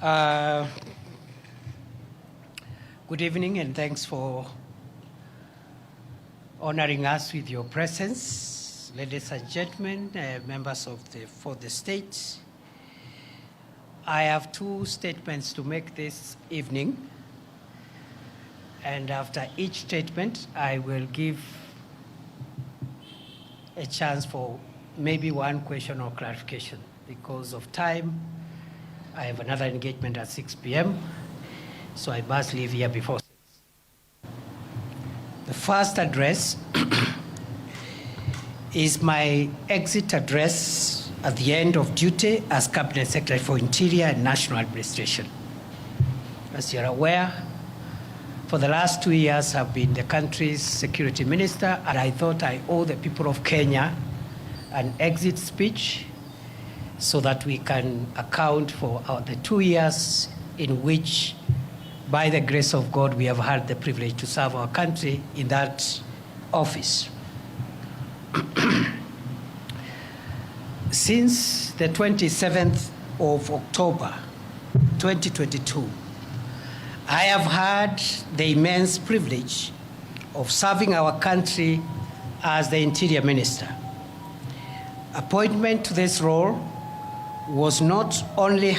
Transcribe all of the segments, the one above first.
Good evening, and thanks for honoring us with your presence. Ladies and gentlemen, members of for the state, I have two statements to make this evening. And after each statement, I will give a chance for maybe one question or clarification. Because of time, I have another engagement at 6 p.m., so I must leave here before 6. The first address is my exit address at the end of duty as Cabinet Secretary for Interior and National Administration. As you're aware, for the last 2 years, I've been the country's security minister, and I thought I owe the people of Kenya an exit speech so that we can account for the 2 years in which, by the grace of God, we have had the privilege to serve our country in that office. Since the 27th of October, 2022, I have had the immense privilege of serving our country as the Interior Minister. Appointment to this role was not only a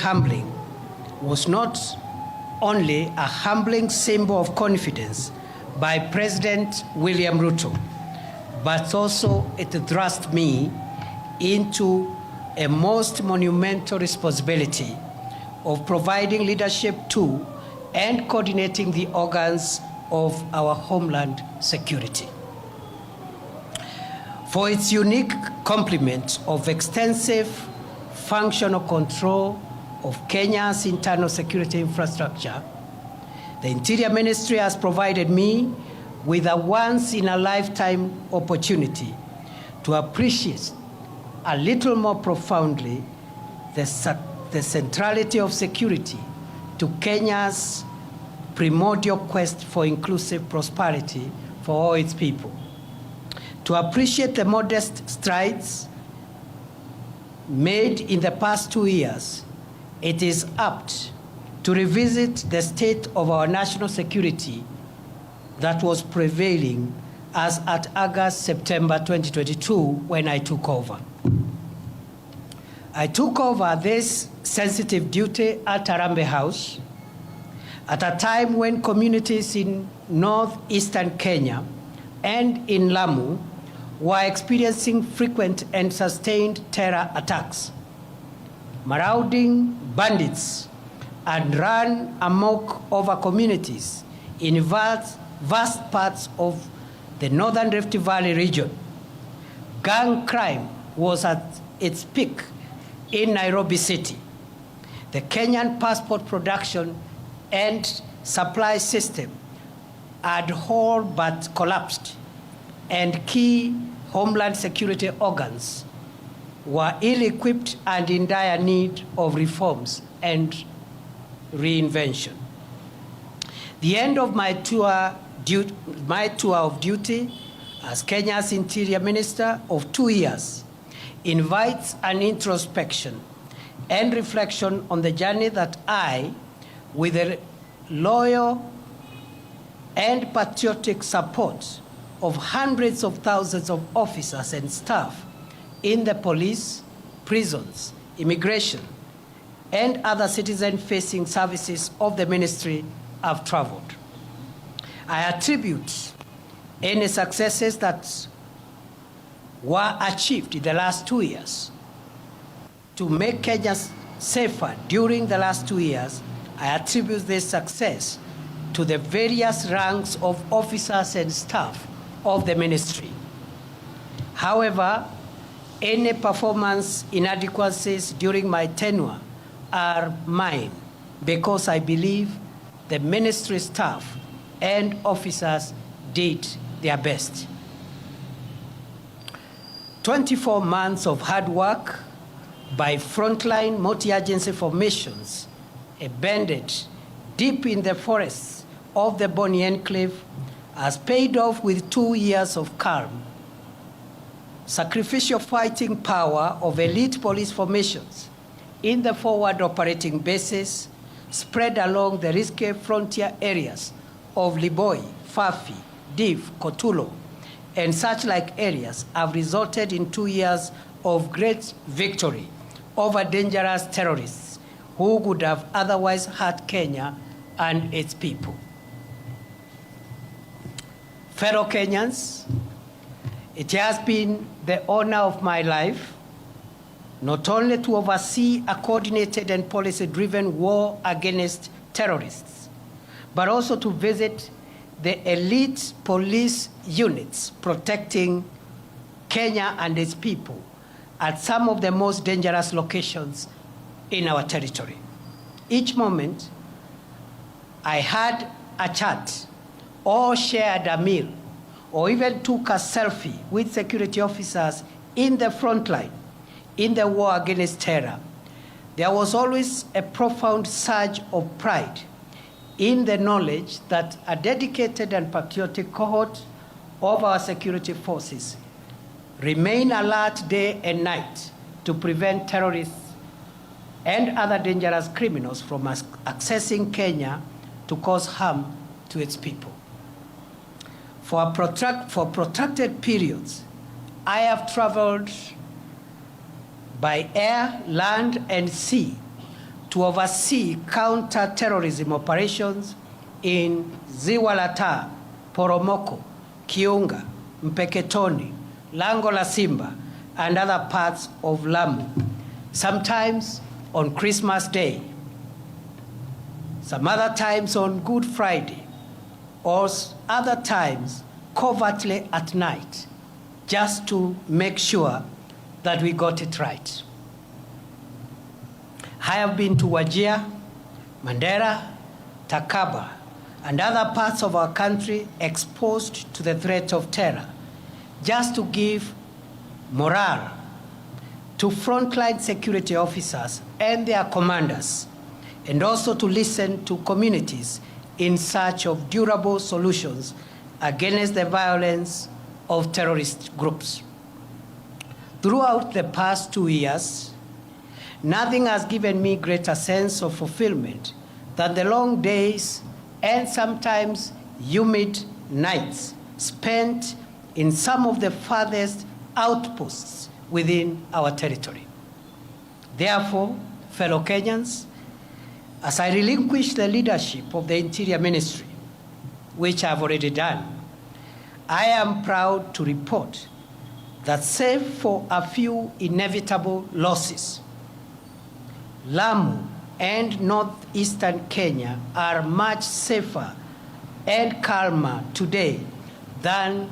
humbling symbol of confidence by President William Ruto, but also it thrust me into a most monumental responsibility of providing leadership to and coordinating the organs of our homeland security. For its unique complement of extensive functional control of Kenya's internal security infrastructure, the Interior Ministry has provided me with a once-in-a-lifetime opportunity to appreciate a little more profoundly the centrality of security to Kenya's primordial quest for inclusive prosperity for all its people. To appreciate the modest strides made in the past 2 years, it is apt to revisit the state of our national security that was prevailing as at August-September 2022 when I took over. I took over this sensitive duty at Harambee House at a time when communities in northeastern Kenya and in Lamu were experiencing frequent and sustained terror attacks. Marauding bandits had run amok over communities in vast parts of the northern Rift Valley region. Gang crime was at its peak in Nairobi City. The Kenyan passport production and supply system had all but collapsed, and key homeland security organs were ill-equipped and in dire need of reforms and reinvention. The end of my tour of duty as Kenya's Interior Minister of 2 years invites an introspection and reflection on the journey that I, with the loyal and patriotic support of hundreds of thousands of officers and staff in the police, prisons, immigration, and other citizen-facing services of the ministry, have traveled. I attribute any successes that were achieved in the last 2 years to make Kenya safer during the last 2 years. I attribute this success to the various ranks of officers and staff of the ministry. However, any performance inadequacies during my tenure are mine, because I believe the ministry staff and officers did their best. 24 months of hard work by frontline multi-agency formations embedded deep in the forests of the Boni Enclave has paid off with 2 years of calm. Sacrificial fighting power of elite police formations in the forward operating bases spread along the risky frontier areas of Liboi, Fafi, Div, Kotulo, and such like areas have resulted in 2 years of great victory over dangerous terrorists who would have otherwise hurt Kenya and its people. Fellow Kenyans, it has been the honor of my life not only to oversee a coordinated and policy-driven war against terrorists, but also to visit the elite police units protecting Kenya and its people at some of the most dangerous locations in our territory. Each moment, I had a chat or shared a meal or even took a selfie with security officers in the front line in the war against terror. There was always a profound surge of pride in the knowledge that a dedicated and patriotic cohort of our security forces remain alert day and night to prevent terrorists and other dangerous criminals from accessing Kenya to cause harm to its people. For protracted periods, I have traveled by air, land, and sea to oversee counter-terrorism operations in Ziwa la Taa, Poromoko, Kiunga, Mpeketoni, Lango la Simba, and other parts of Lamu, sometimes on Christmas Day, some other times on Good Friday, or other times covertly at night, just to make sure that we got it right. I have been to Wajir, Mandera, Takaba, and other parts of our country exposed to the threat of terror, just to give morale to frontline security officers and their commanders, and also to listen to communities in search of durable solutions against the violence of terrorist groups. Throughout the past 2 years, nothing has given me greater sense of fulfillment than the long days and sometimes humid nights spent in some of the farthest outposts within our territory. Therefore, fellow Kenyans, as I relinquish the leadership of the Interior Ministry, which I've already done, I am proud to report that save for a few inevitable losses, Lamu and northeastern Kenya are much safer and calmer today than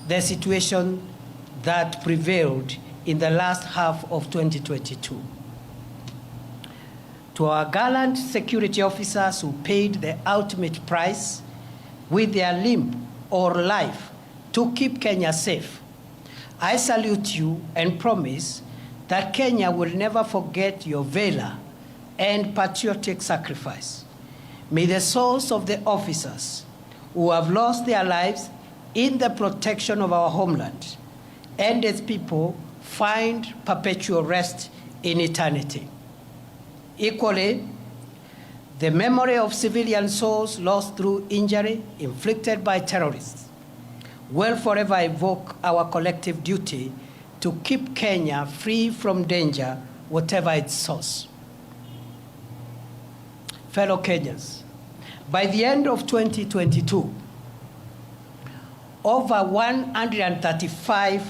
the situation that prevailed in the last half of 2022. To our gallant security officers who paid the ultimate price with their limb or life to keep Kenya safe, I salute you and promise that Kenya will never forget your valor and patriotic sacrifice. May the souls of the officers who have lost their lives in the protection of our homeland and its people find perpetual rest in eternity. Equally, the memory of civilian souls lost through injury inflicted by terrorists will forever evoke our collective duty to keep Kenya free from danger, whatever its source. Fellow Kenyans, by the end of 2022, over 135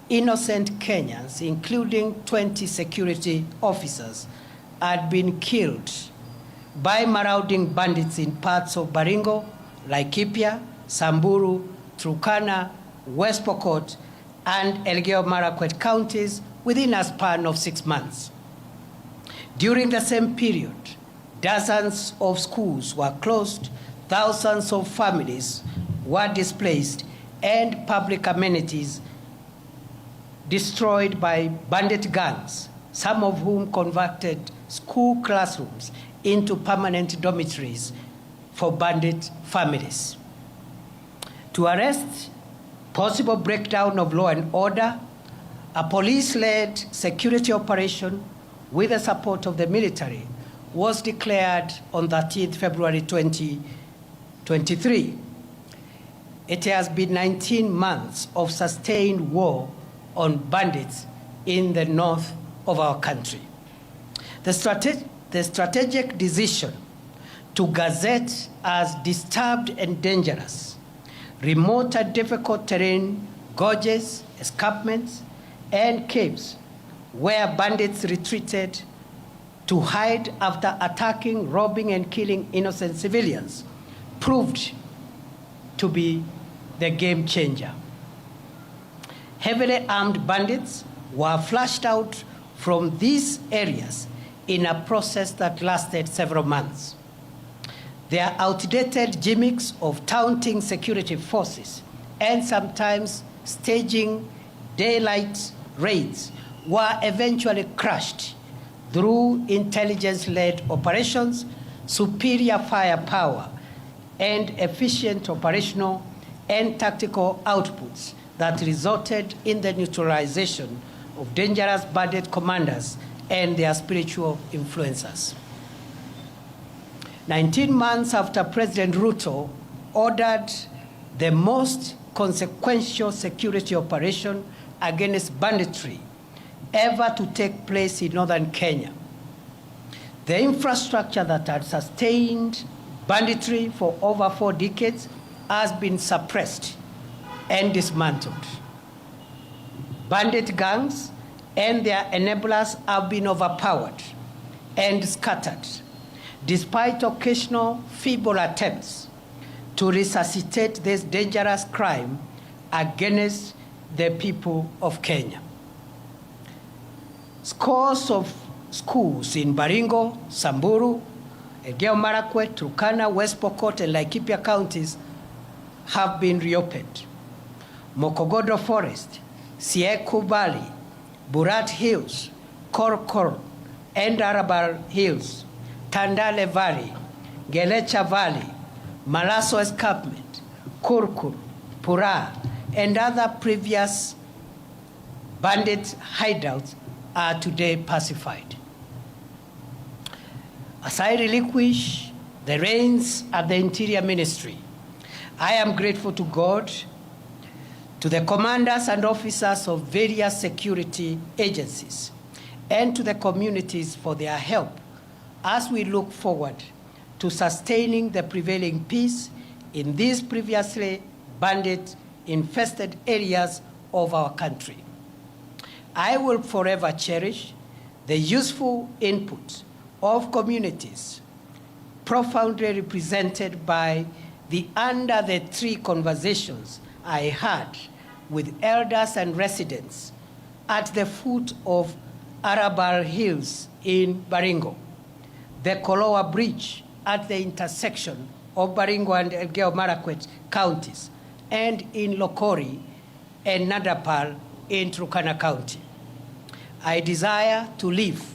innocent Kenyans, including 20 security officers, had been killed by marauding bandits in parts of Baringo, Laikipia, Samburu, Turkana, West Pokot, and Elgeyo-Marakwet counties within a span of 6 months. During the same period, dozens of schools were closed, thousands of families were displaced, and public amenities destroyed by bandit gangs, some of whom converted school classrooms into permanent dormitories for bandit families. To arrest possible breakdown of law and order, a police-led security operation with the support of the military was declared on 13th February 2023. It has been 19 months of sustained war on bandits in the north of our country. The strategic decision to gazette as disturbed and dangerous remote and difficult terrain, gorges, escarpments, and caves where bandits retreated to hide after attacking, robbing, and killing innocent civilians proved to be the game changer. Heavily armed bandits were flushed out from these areas in a process that lasted several months. Their outdated gimmicks of taunting security forces and sometimes staging daylight raids were eventually crushed through intelligence-led operations, superior firepower, and efficient operational and tactical outputs that resulted in the neutralization of dangerous bandit commanders and their spiritual influencers. 19 months after President Ruto ordered the most consequential security operation against banditry ever to take place in northern Kenya, the infrastructure that had sustained banditry for over 4 decades has been suppressed and dismantled. Bandit gangs and their enablers have been overpowered and scattered, despite occasional feeble attempts to resuscitate this dangerous crime against the people of Kenya. Scores of schools in Baringo, Samburu, Elgeyo Marakwet, Turkana, West Pokot, and Laikipia counties have been reopened. Mokogodo Forest, Sieku Valley, Burat Hills, Korkor, and Arabal Hills, Tandale Valley, Gelecha Valley, Malaso Escarpment, Kurkur, Pura, and other previous bandit hideouts are today pacified. As I relinquish the reins at the Interior Ministry, I am grateful to God, to the commanders and officers of various security agencies, and to the communities for their help as we look forward to sustaining the prevailing peace in these previously bandit-infested areas of our country. I will forever cherish the useful input of communities profoundly represented by the Under the Tree conversations I had with elders and residents at the foot of Arabal Hills in Baringo, the Kolowa Bridge at the intersection of Baringo and Elgeyo Marakwet counties, and in Lokori and Nadapal in Turkana County. I desire to live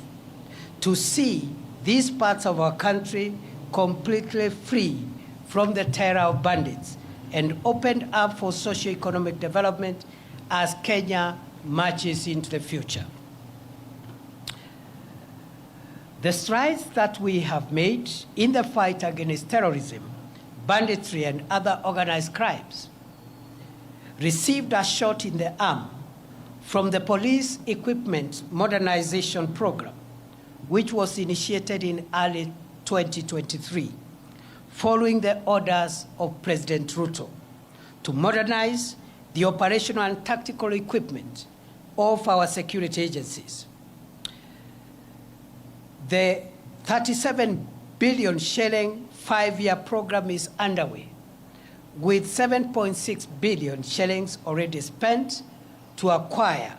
to see these parts of our country completely free from the terror of bandits and opened up for socio-economic development as Kenya marches into the future. The strides that we have made in the fight against terrorism, banditry, and other organized crimes received a shot in the arm from the Police Equipment Modernization Program, which was initiated in early 2023, following the orders of President Ruto to modernize the operational and tactical equipment of our security agencies. The 37 billion shilling 5-year program is underway, with 7.6 billion shillings already spent to acquire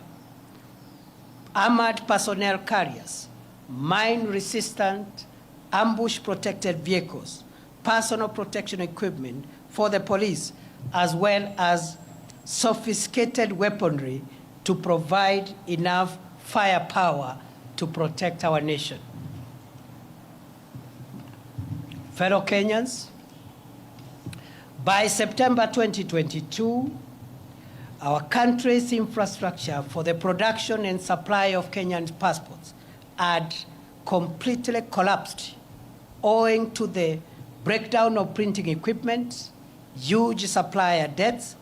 armored personnel carriers, mine-resistant, ambush-protected vehicles, personal protection equipment for the police, as well as sophisticated weaponry to provide enough firepower to protect our nation. Fellow Kenyans, by September 2022, our country's infrastructure for the production and supply of Kenyan passports had completely collapsed owing to the breakdown of printing equipment, huge supplier debts,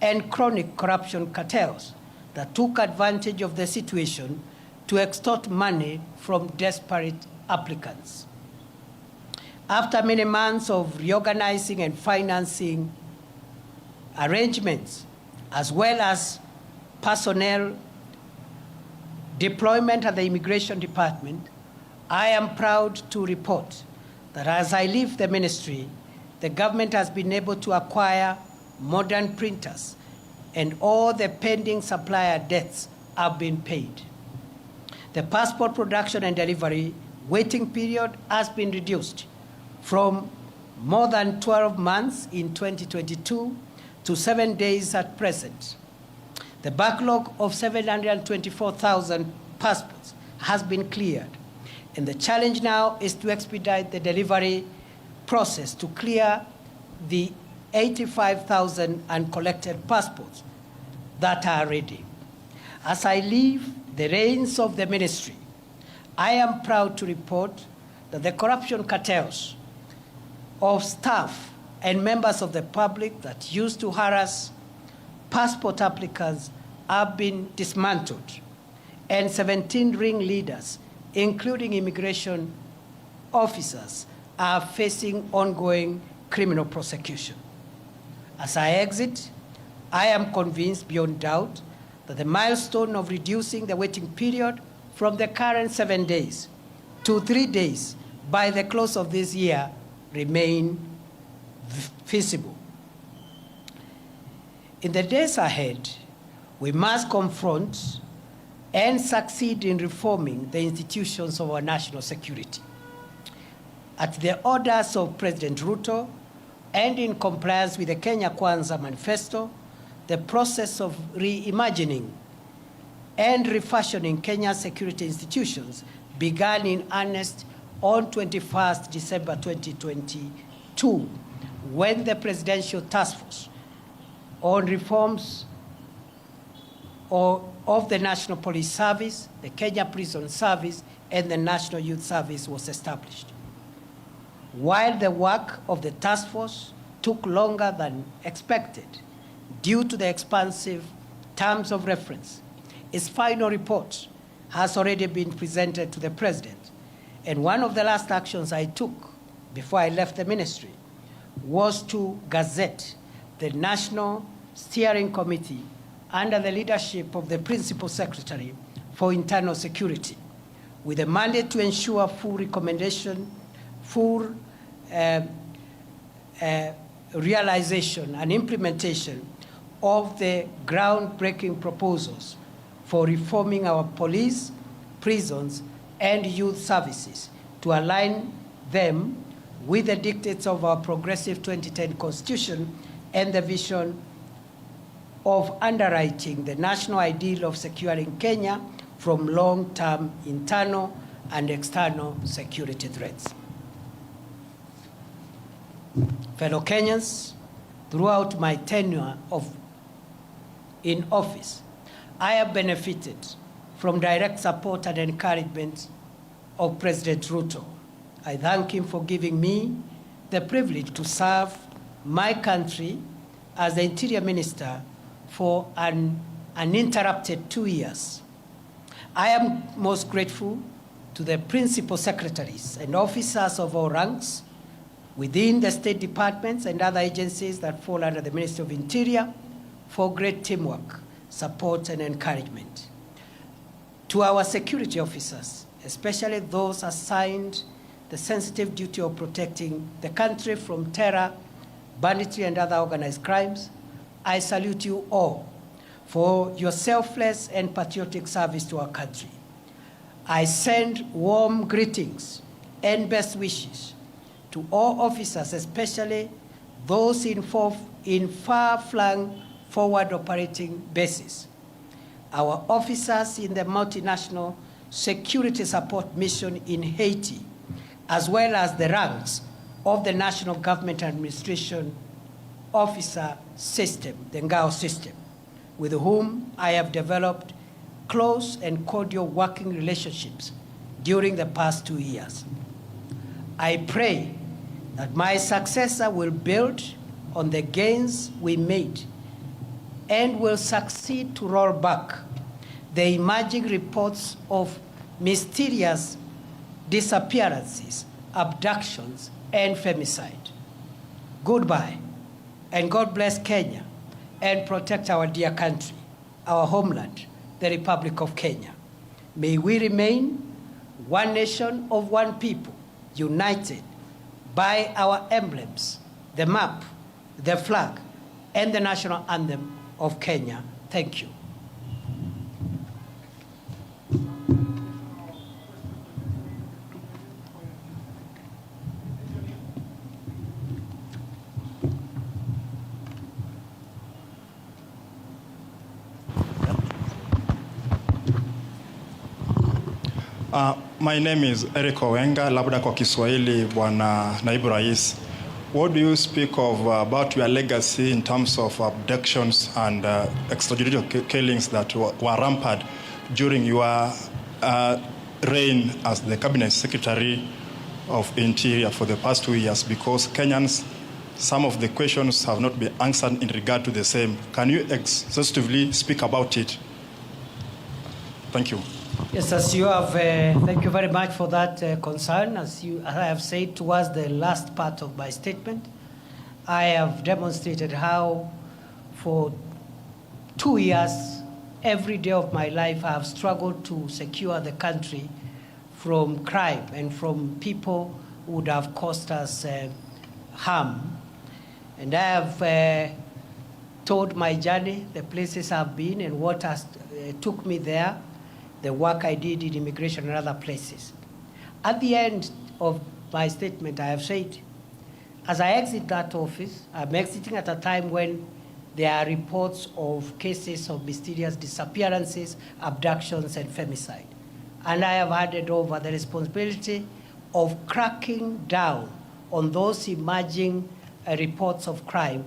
and chronic corruption cartels that took advantage of the situation to extort money from desperate applicants. After many months of reorganizing and financing arrangements, as well as personnel deployment at the Immigration Department, I am proud to report that as I leave the ministry, the government has been able to acquire modern printers and all the pending supplier debts have been paid. The passport production and delivery waiting period has been reduced from more than 12 months in 2022 to 7 days at present. The backlog of 724,000 passports has been cleared, and the challenge now is to expedite the delivery process to clear the 85,000 uncollected passports that are ready. As I leave the reins of the ministry, I am proud to report that the corruption cartels of staff and members of the public that used to harass passport applicants have been dismantled, and 17 ringleaders, including immigration officers, are facing ongoing criminal prosecution. As I exit, I am convinced beyond doubt that the milestone of reducing the waiting period from the current 7 days to 3 days by the close of this year remain feasible. In the days ahead, we must confront and succeed in reforming the institutions of our national security. At the orders of President Ruto and in compliance with the Kenya Kwanza Manifesto, the process of reimagining and refashioning Kenya's security institutions began in earnest on 21st December 2022, when the Presidential Task Force on Reforms of the National Police Service, the Kenya Prison Service, and the National Youth Service was established. While the work of the task force took longer than expected due to the expansive terms of reference, its final report has already been presented to the President. And one of the last actions I took before I left the ministry was to gazette the National Steering Committee under the leadership of the Principal Secretary for Internal Security, with a mandate to ensure full realization and implementation of the groundbreaking proposals for reforming our police, prisons, and youth services to align them with the dictates of our progressive 2010 Constitution and the vision of underwriting the national ideal of securing Kenya from long-term internal and external security threats. Fellow Kenyans, throughout my tenure in office, I have benefited from direct support and encouragement of President Ruto. I thank him for giving me the privilege to serve my country as the Interior Minister for an uninterrupted 2 years. I am most grateful to the principal secretaries and officers of all ranks within the state departments and other agencies that fall under the Ministry of Interior for great teamwork, support, and encouragement. To our security officers, especially those assigned the sensitive duty of protecting the country from terror, banditry, and other organized crimes, I salute you all for your selfless and patriotic service to our country. I send warm greetings and best wishes to all officers, especially those in far-flung forward operating bases, our officers in the multinational security support mission in Haiti, as well as the ranks of the National Government Administration Officer System, the NGAO system, with whom I have developed close and cordial working relationships during the past 2 years. I pray that my successor will build on the gains we made and will succeed to roll back the emerging reports of mysterious disappearances, abductions, and femicide. Goodbye, and God bless Kenya and protect our dear country, our homeland, the Republic of Kenya. May we remain one nation of one people, united by our emblems, the map, the flag, and the national anthem of Kenya. Thank you. My name is Eric Owenga, labda kwa Kiswahili Bwana Naibu Rais. What do you speak of about your legacy in terms of abductions and extrajudicial killings that were rampant during your reign as the Cabinet Secretary of Interior for the past 2 years? Because Kenyans, some of the questions have not been answered in regard to the same. Can you exhaustively speak about it? Thank you. Yes, as you have, thank you very much for that concern. As I have said towards the last part of my statement, I have demonstrated how for 2 years, every day of my life, I have struggled to secure the country from crime and from people who would have caused us harm. And I have told my journey, the places I've been and what has took me there, the work I did in immigration and other places. At the end of my statement, I have said, as I exit that office, I'm exiting at a time when there are reports of cases of mysterious disappearances, abductions, and femicide. And I have handed over the responsibility of cracking down on those emerging reports of crime.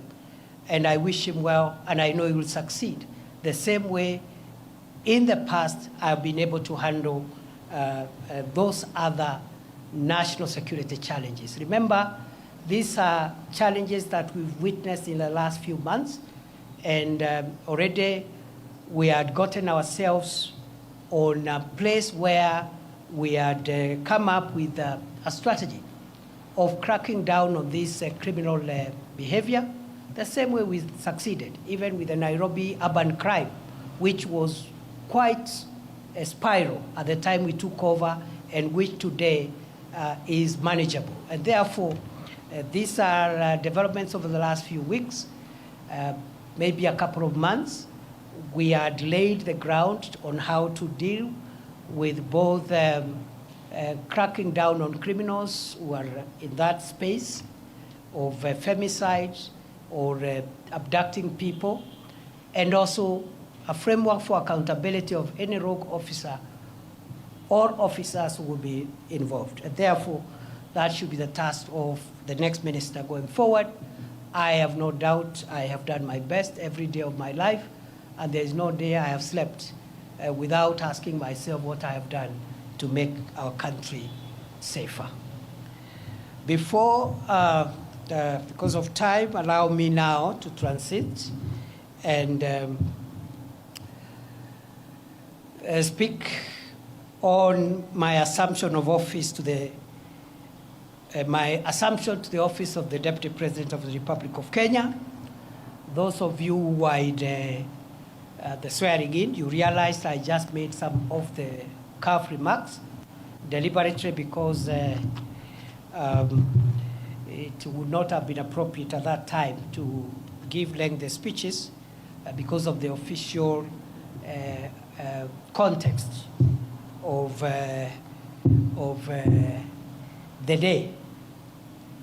And I wish him well, and I know he will succeed. The same way in the past, I've been able to handle those other national security challenges. Remember, these are challenges that we've witnessed in the last few months, and already we had gotten ourselves on a place where we had come up with a strategy of cracking down on this criminal behavior, the same way we succeeded, even with the Nairobi urban crime, which was quite a spiral at the time we took over, and which today is manageable. And therefore, these are developments over the last few weeks, maybe a couple of months. We had laid the ground on how to deal with both cracking down on criminals who are in that space of femicide or abducting people, and also a framework for accountability of any rogue officer or officers who will be involved. And therefore, that should be the task of the next minister going forward. I have no doubt I have done my best every day of my life, and there is no day I have slept without asking myself what I have done to make our country safer. Before, because of time, allow me now to transit and speak on my assumption of office to the office of the Deputy President of the Republic of Kenya. Those of you who were in the swearing in, you realized I just made some of the cuff remarks deliberately because it would not have been appropriate at that time to give lengthy speeches because of the official context of the day.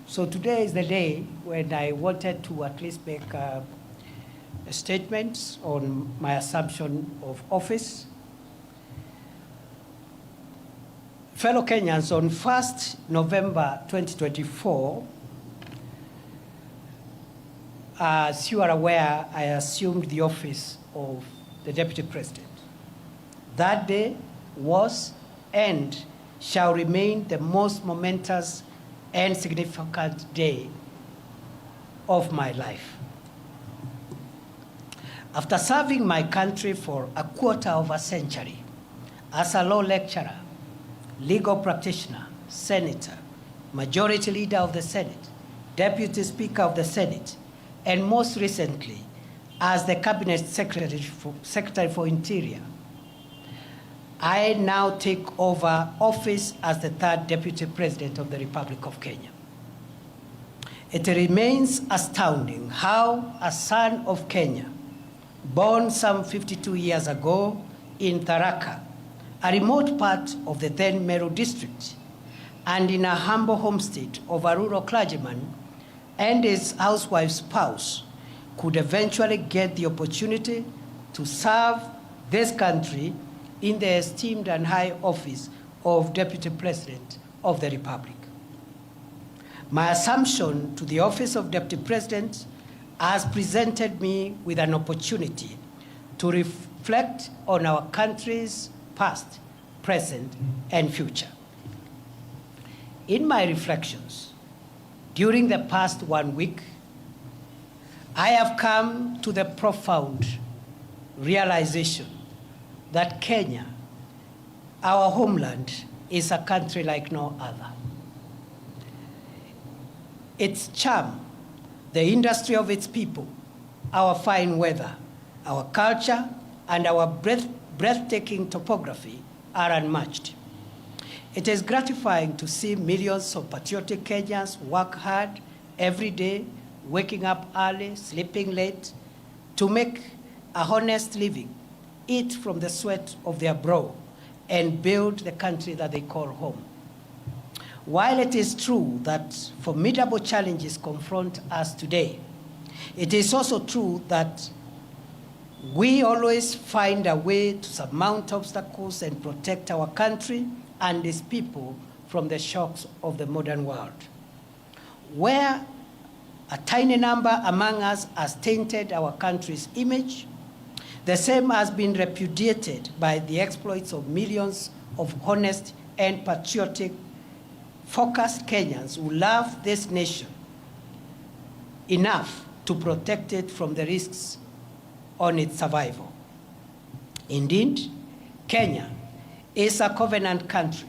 So today is the day when I wanted to at least make a statement on my assumption of office. Fellow Kenyans, on 1st November 2024, as you are aware, I assumed the office of the Deputy President. That day was and shall remain the most momentous and significant day of my life. After serving my country for a quarter of a century as a law lecturer, legal practitioner, senator, majority leader of the Senate, deputy speaker of the Senate, and most recently as the cabinet secretary for Interior, I now take over office as the third deputy president of the Republic of Kenya. It remains astounding how a son of Kenya, born some 52 years ago in Tharaka, a remote part of the then Meru district, and in a humble homestead of a rural clergyman and his housewife spouse, could eventually get the opportunity to serve this country in the esteemed and high office of Deputy President of the Republic. My assumption to the office of Deputy President has presented me with an opportunity to reflect on our country's past, present, and future. In my reflections, during the past 1 week, I have come to the profound realization that Kenya, our homeland, is a country like no other. Its charm, the industry of its people, our fine weather, our culture, and our breathtaking topography are unmatched. It is gratifying to see millions of patriotic Kenyans work hard every day, waking up early, sleeping late, to make a honest living, eat from the sweat of their brow, and build the country that they call home. While it is true that formidable challenges confront us today, it is also true that we always find a way to surmount obstacles and protect our country and its people from the shocks of the modern world. Where a tiny number among us has tainted our country's image, the same has been repudiated by the exploits of millions of honest and patriotic, focused Kenyans who love this nation enough to protect it from the risks on its survival. Indeed, Kenya is a covenant country,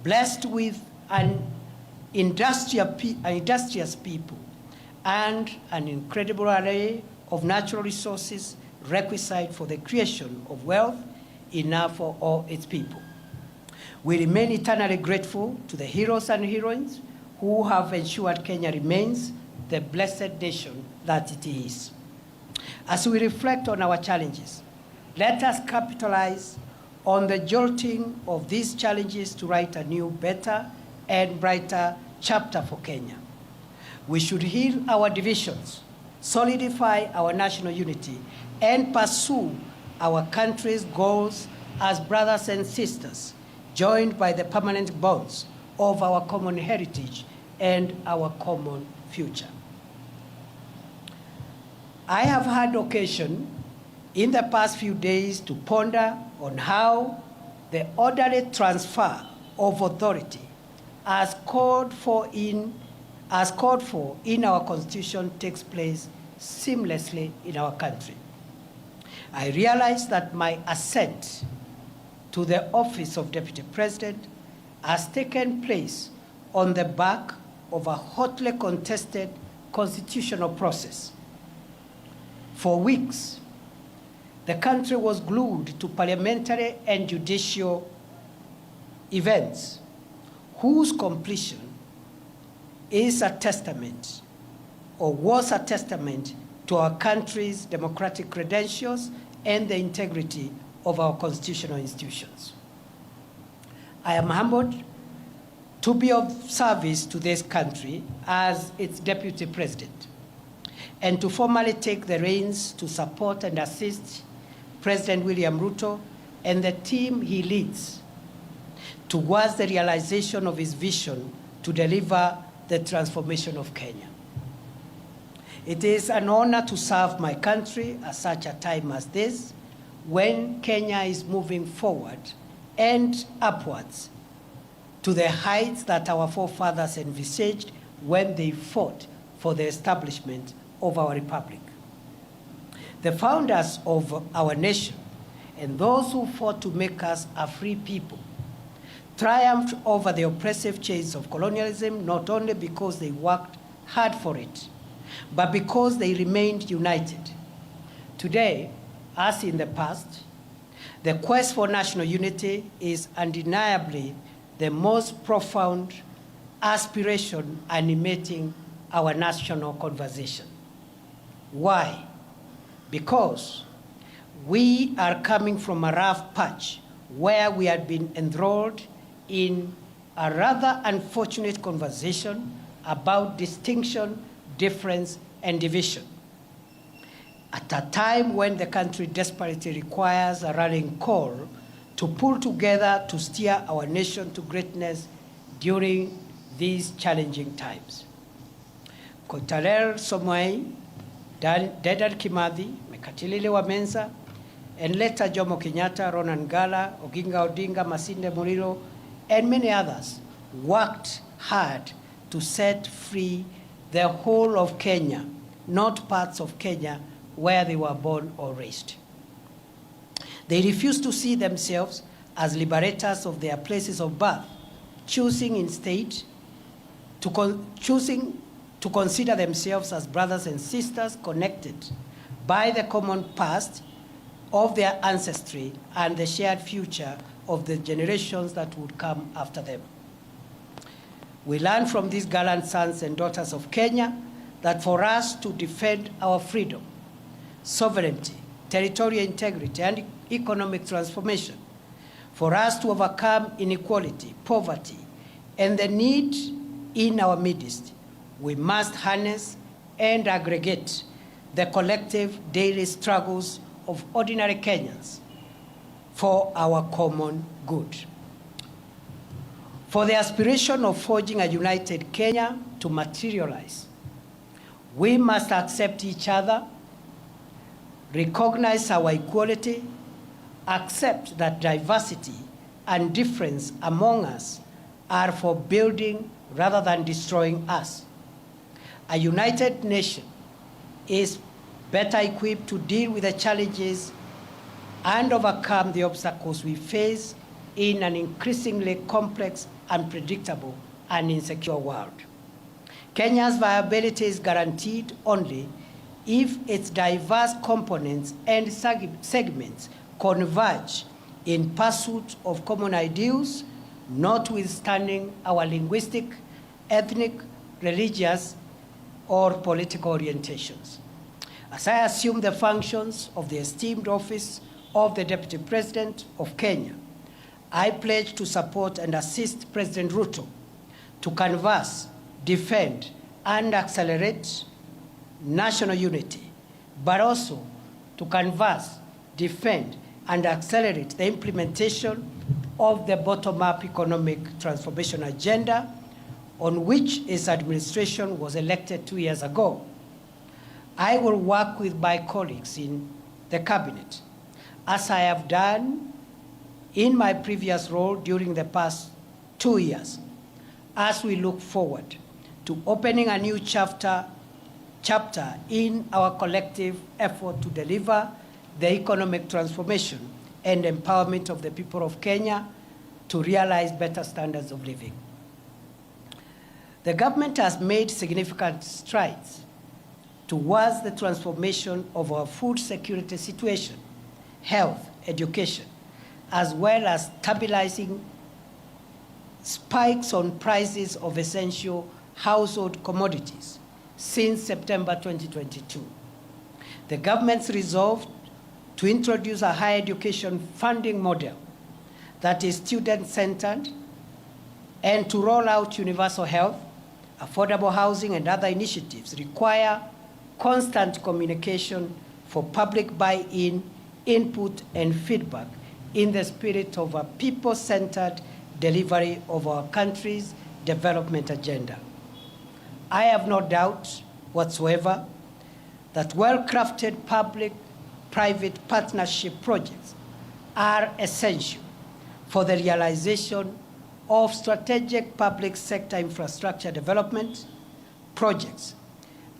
blessed with an industrious people and an incredible array of natural resources requisite for the creation of wealth enough for all its people. We remain eternally grateful to the heroes and heroines who have ensured Kenya remains the blessed nation that it is. As we reflect on our challenges, let us capitalize on the jolting of these challenges to write a new, better, and brighter chapter for Kenya. We should heal our divisions, solidify our national unity, and pursue our country's goals as brothers and sisters, joined by the permanent bonds of our common heritage and our common future. I have had occasion in the past few days to ponder on how the orderly transfer of authority as called for in our Constitution takes place seamlessly in our country. I realize that my ascent to the office of Deputy President has taken place on the back of a hotly contested constitutional process. For weeks, the country was glued to parliamentary and judicial events whose completion is a testament, or was a testament, to our country's democratic credentials and the integrity of our constitutional institutions. I am humbled to be of service to this country as its Deputy President, and to formally take the reins to support and assist President William Ruto and the team he leads towards the realization of his vision to deliver the transformation of Kenya. It is an honor to serve my country at such a time as this, when Kenya is moving forward and upwards to the heights that our forefathers envisaged when they fought for the establishment of our republic. The founders of our nation and those who fought to make us a free people triumphed over the oppressive chains of colonialism, not only because they worked hard for it, but because they remained united. Today, as in the past, the quest for national unity is undeniably the most profound aspiration animating our national conversation. Why? Because we are coming from a rough patch where we had been enthralled in a rather unfortunate conversation about distinction, difference, and division. At a time when the country desperately requires a rallying call to pull together to steer our nation to greatness during these challenging times. Koitalel Somoei, Dedan Kimathi, Mekatilile wa Menza, and later Jomo Kenyatta, Ronan Ngala, Oginga Odinga, Masinde Muliro, and many others worked hard to set free the whole of Kenya, not parts of Kenya where they were born or raised. They refused to see themselves as liberators of their places of birth, choosing instead to consider themselves as brothers and sisters connected by the common past of their ancestry and the shared future of the generations that would come after them. We learn from these gallant sons and daughters of Kenya that for us to defend our freedom, sovereignty, territorial integrity, and economic transformation, for us to overcome inequality, poverty, and the need in our midst, we must harness and aggregate the collective daily struggles of ordinary Kenyans for our common good. For the aspiration of forging a united Kenya to materialize, we must accept each other, recognize our equality, accept that diversity and difference among us are for building rather than destroying us. A united nation is better equipped to deal with the challenges and overcome the obstacles we face in an increasingly complex, unpredictable, and insecure world. Kenya's viability is guaranteed only if its diverse components and segments converge in pursuit of common ideals, notwithstanding our linguistic, ethnic, religious, or political orientations. As I assume the functions of the esteemed office of the Deputy President of Kenya, I pledge to support and assist President Ruto to canvass, defend, and accelerate national unity, but also to canvass, defend, and accelerate the implementation of the bottom-up economic transformation agenda on which his administration was elected 2 years ago. I will work with my colleagues in the cabinet, as I have done in my previous role during the past 2 years, as we look forward to opening a new chapter in our collective effort to deliver the economic transformation and empowerment of the people of Kenya to realize better standards of living. The government has made significant strides towards the transformation of our food security situation, health, education, as well as stabilizing spikes on prices of essential household commodities since September 2022. The government's resolve to introduce a higher education funding model that is student-centered and to roll out universal health, affordable housing, and other initiatives require constant communication for public buy-in, input, and feedback in the spirit of a people-centered delivery of our country's development agenda. I have no doubt whatsoever that well-crafted public-private partnership projects are essential for the realization of strategic public sector infrastructure development projects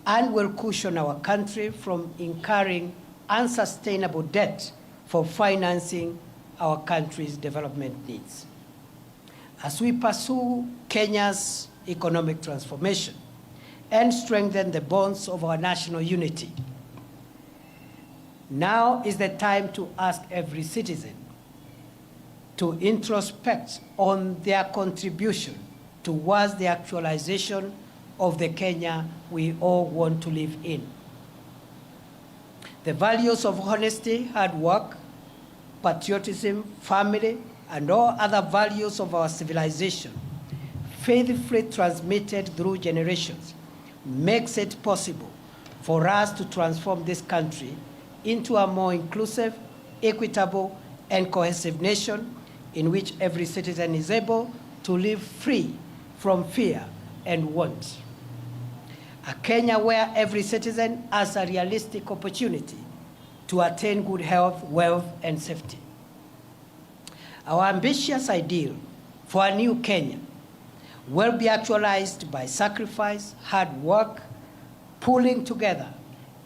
and will cushion our country from incurring unsustainable debt for financing our country's development needs. As we pursue Kenya's economic transformation and strengthen the bonds of our national unity, now is the time to ask every citizen to introspect on their contribution towards the actualization of the Kenya we all want to live in. The values of honesty, hard work, patriotism, family, and all other values of our civilization, faithfully transmitted through generations, makes it possible for us to transform this country into a more inclusive, equitable, and cohesive nation in which every citizen is able to live free from fear and want. A Kenya where every citizen has a realistic opportunity to attain good health, wealth, and safety. Our ambitious ideal for a new Kenya will be actualized by sacrifice, hard work, pulling together,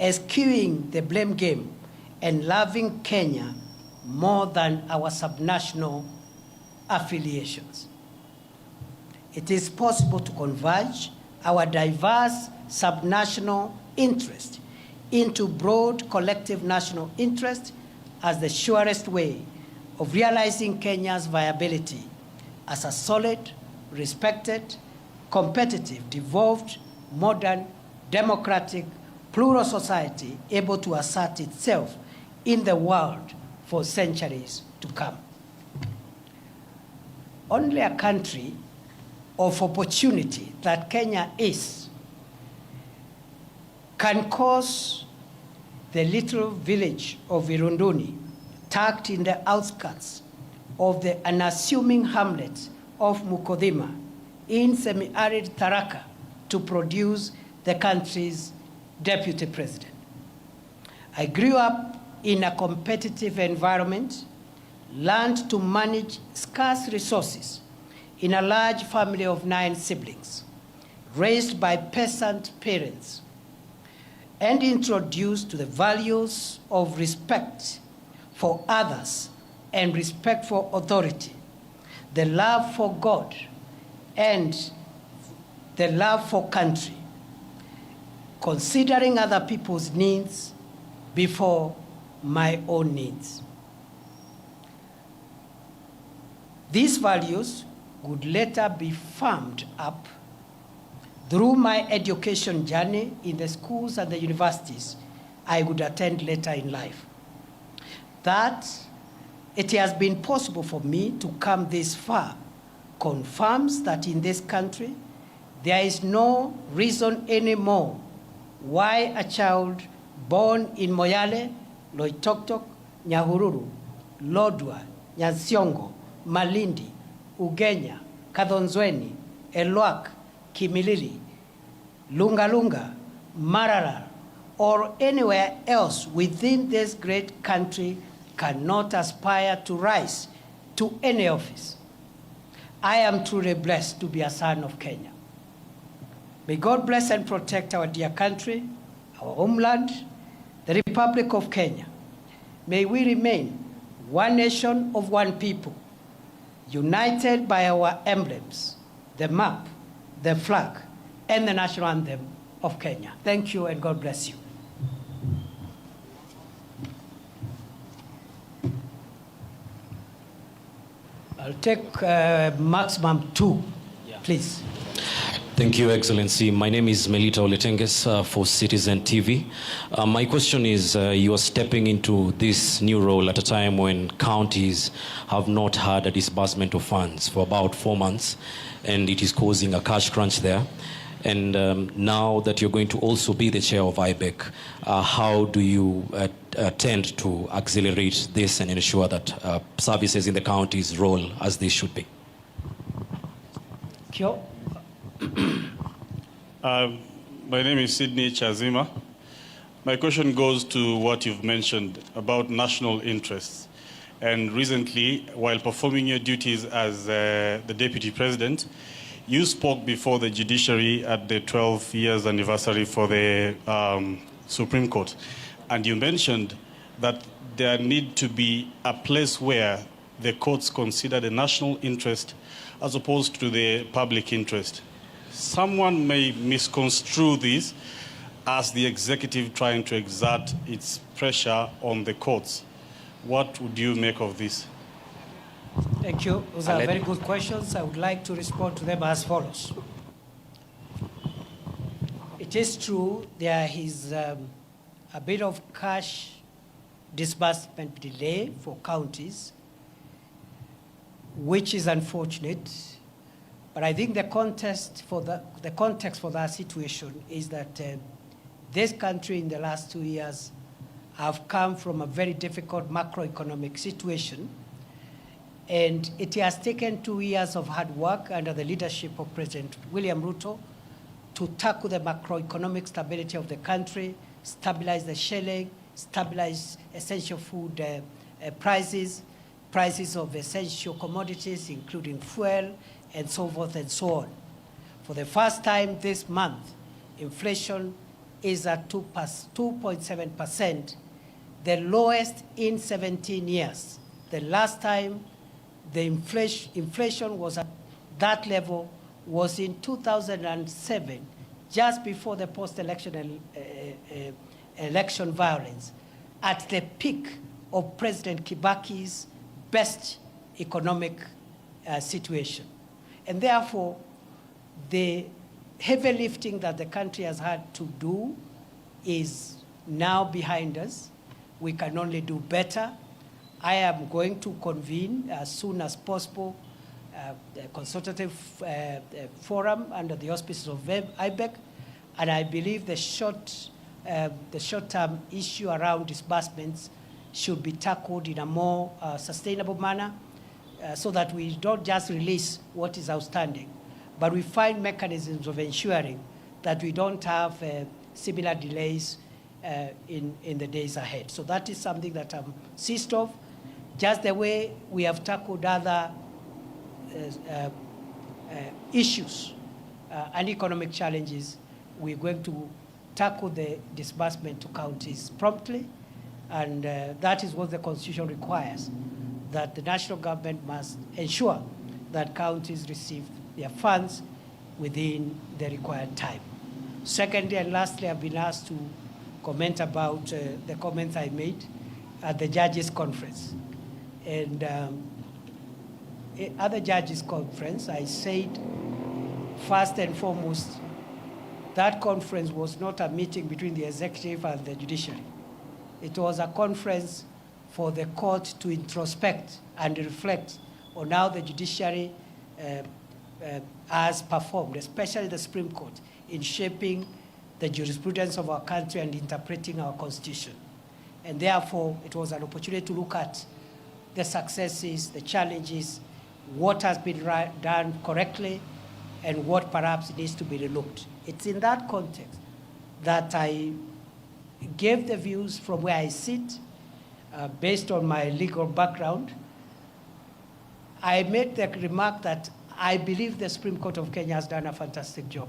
eschewing the blame game, and loving Kenya more than our subnational affiliations. It is possible to converge our diverse subnational interest into broad collective national interest as the surest way of realizing Kenya's viability as a solid, respected, competitive, devolved, modern, democratic, plural society able to assert itself in the world for centuries to come. Only a country of opportunity that Kenya is can cause the little village of Irunduni, tucked in the outskirts of the unassuming hamlet of Mukodhima in semi-arid Tharaka, to produce the country's deputy president. I grew up in a competitive environment, learned to manage scarce resources in a large family of 9 siblings, raised by peasant parents, and introduced to the values of respect for others and respect for authority, the love for God, and the love for country, considering other people's needs before my own needs. These values would later be firmed up through my education journey in the schools and the universities I would attend later in life. That it has been possible for me to come this far confirms that in this country there is no reason anymore why a child born in Moyale, Loitoktok, Nyahururu, Lodwar, Nyansiongo, Malindi, Ugenya, Kadhonzweni, Elwak, Kimilili, Lungalunga, Marara, or anywhere else within this great country cannot aspire to rise to any office. I am truly blessed to be a son of Kenya. May God bless and protect our dear country, our homeland, the Republic of Kenya. May we remain one nation of one people, united by our emblems, the map, the flag, and the national anthem of Kenya. Thank you and God bless you. I'll take maximum 2, please. Thank you, Excellency. My name is Melita Oletenges for Citizen TV. My question is, you are stepping into this new role at a time when counties have not had a disbursement of funds for about 4 months, and it is causing a cash crunch there. And now that you're going to also be the chair of IBEC, how do you tend to accelerate this and ensure that services in the counties roll as they should be? Kyo. My name is Sydney Chazima. My question goes to what you've mentioned about national interests. And recently, while performing your duties as the Deputy President, you spoke before the judiciary at the 12 years anniversary for the Supreme Court. And you mentioned that there need to be a place where the courts consider the national interest as opposed to the public interest. Someone may misconstrue this as the executive trying to exert its pressure on the courts. What would you make of this? Thank you. Those are very good questions. I would like to respond to them as follows. It is true there is a bit of cash disbursement delay for counties, which is unfortunate. But I think the context for that situation is that this country in the last 2 years have come from a very difficult macroeconomic situation. And it has taken 2 years of hard work under the leadership of President William Ruto to tackle the macroeconomic stability of the country, stabilize the shilling, stabilize essential food prices of essential commodities, including fuel, and so forth and so on. For the first time this month, inflation is at 2.7%, the lowest in 17 years. The last time the inflation was at that level was in 2007, just before the post-election election violence, at the peak of President Kibaki's best economic situation. And therefore, the heavy lifting that the country has had to do is now behind us. We can only do better. I am going to convene as soon as possible a consultative forum under the auspices of IBEC, and I believe the short-term issue around disbursements should be tackled in a more sustainable manner so that we don't just release what is outstanding, but we find mechanisms of ensuring that we don't have similar delays in the days ahead. So that is something that I'm seized of. Just the way we have tackled other issues and economic challenges, we're going to tackle the disbursement to counties promptly, and that is what the Constitution requires, that the national government must ensure that counties receive their funds within the required time. Secondly and lastly, I've been asked to comment about the comments I made at the Judges' Conference. And at the Judges' Conference, I said, first and foremost, that conference was not a meeting between the executive and the judiciary. It was a conference for the court to introspect and reflect on how the judiciary has performed, especially the Supreme Court, in shaping the jurisprudence of our country and interpreting our Constitution. And therefore, it was an opportunity to look at the successes, the challenges, what has been done correctly, and what perhaps needs to be relooked. It's in that context that I gave the views from where I sit, based on my legal background. I made the remark that I believe the Supreme Court of Kenya has done a fantastic job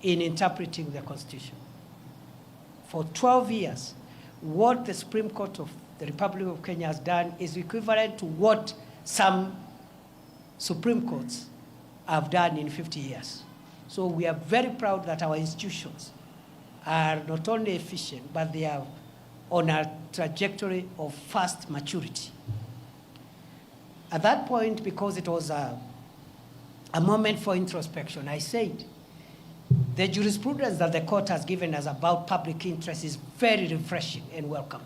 in interpreting the Constitution. For 12 years, what the Supreme Court of the Republic of Kenya has done is equivalent to what some Supreme Courts have done in 50 years. So we are very proud that our institutions are not only efficient, but they are on a trajectory of fast maturity. At that point, because it was a moment for introspection, I said, the jurisprudence that the court has given us about public interest is very refreshing and welcome.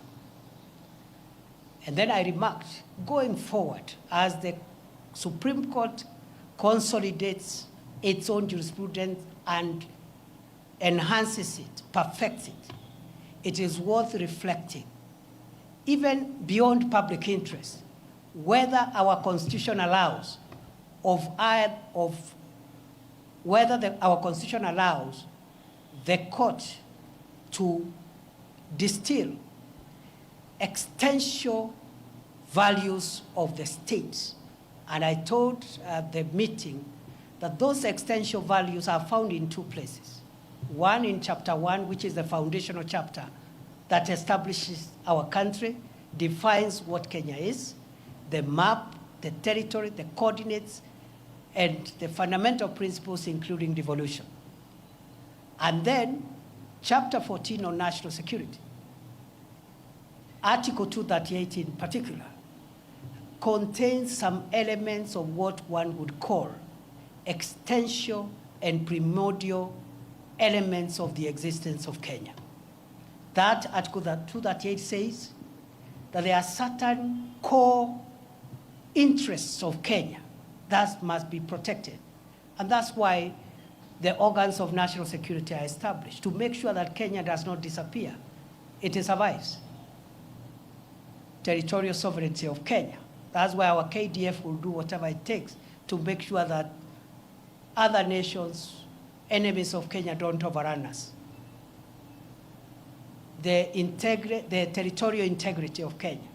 And then I remarked, going forward, as the Supreme Court consolidates its own jurisprudence and enhances it, perfects it, it is worth reflecting, even beyond public interest, whether our Constitution allows our Constitution allows the court to distill extension values of the state. And I told the meeting that those essential values are found in two places. One in chapter 1, which is the foundational chapter that establishes our country, defines what Kenya is, the map, the territory, the coordinates, and the fundamental principles, including devolution. And then chapter 14 on national security. Article 238 in particular contains some elements of what one would call existential and primordial elements of the existence of Kenya. That Article 238 says that there are certain core interests of Kenya that must be protected. And that's why the organs of national security are established, to make sure that Kenya does not disappear. It survives. Territorial sovereignty of Kenya. That's why our KDF will do whatever it takes to make sure that other nations, enemies of Kenya, don't overrun us. The territorial integrity of Kenya,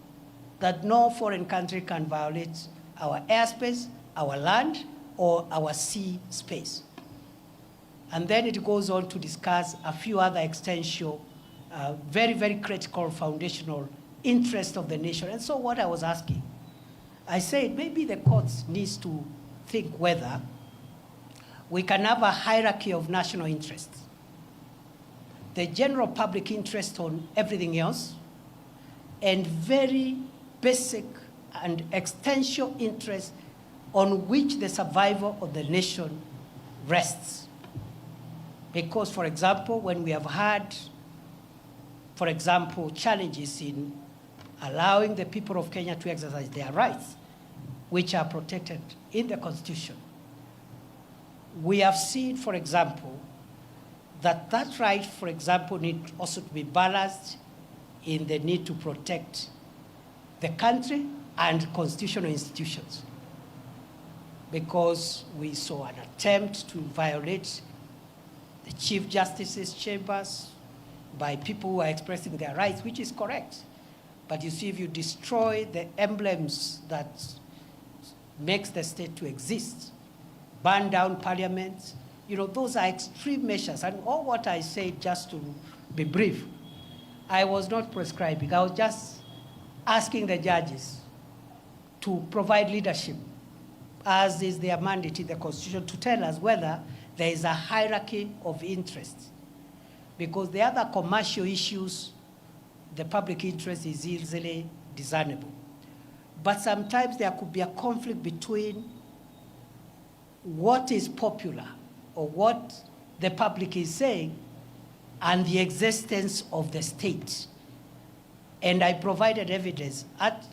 that no foreign country can violate our airspace, our land, or our sea space. And then it goes on to discuss a few other essential, very, very critical foundational interests of the nation. And so what I was asking, I said maybe the courts needs to think whether we can have a hierarchy of national interests. The general public interest on everything else, and very basic and existential interest on which the survival of the nation rests. Because, for example, when we have had, for example, challenges in allowing the people of Kenya to exercise their rights, which are protected in the Constitution, we have seen, for example, that that right, for example, need also to be balanced in the need to protect the country and constitutional institutions. Because we saw an attempt to violate the Chief Justice's chambers by people who are expressing their rights, which is correct. But you see, if you destroy the emblems that makes the state to exist, burn down parliaments, you know, those are extreme measures. And all what I said, just to be brief, I was not prescribing. I was just asking the judges to provide leadership, as is their mandate in the Constitution, to tell us whether there is a hierarchy of interests. Because the other commercial issues, the public interest is easily discernible. But sometimes there could be a conflict between what is popular or what the public is saying and the existence of the state. And I provided evidence at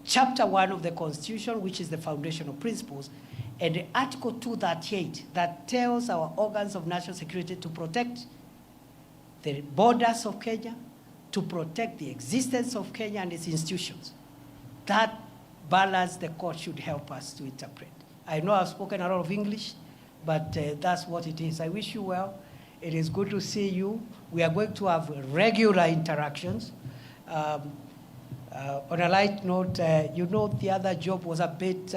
chapter 1 of the Constitution, which is the foundational principles, and Article 238 that tells our organs of national security to protect the borders of Kenya, to protect the existence of Kenya and its institutions. That balance the court should help us to interpret. I know I've spoken a lot of English, but that's what it is. I wish you well. It is good to see you. We are going to have regular interactions. On a light note, you know, the other job was a bit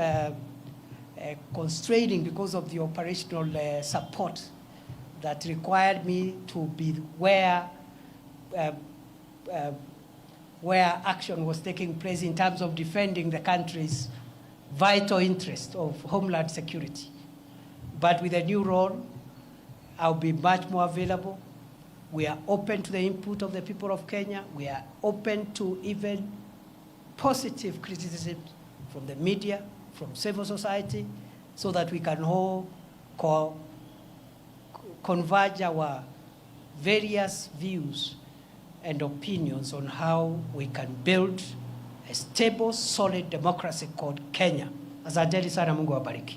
constraining because of the operational support that required me to be where action was taking place in terms of defending the country's vital interest of homeland security. But with a new role, I'll be much more available. We are open to the input of the people of Kenya. We are open to even positive criticism from the media, from civil society, so that we can all converge our various views and opinions on how we can build a stable, solid democracy called Kenya. Asanteni sana, Mungu awabariki.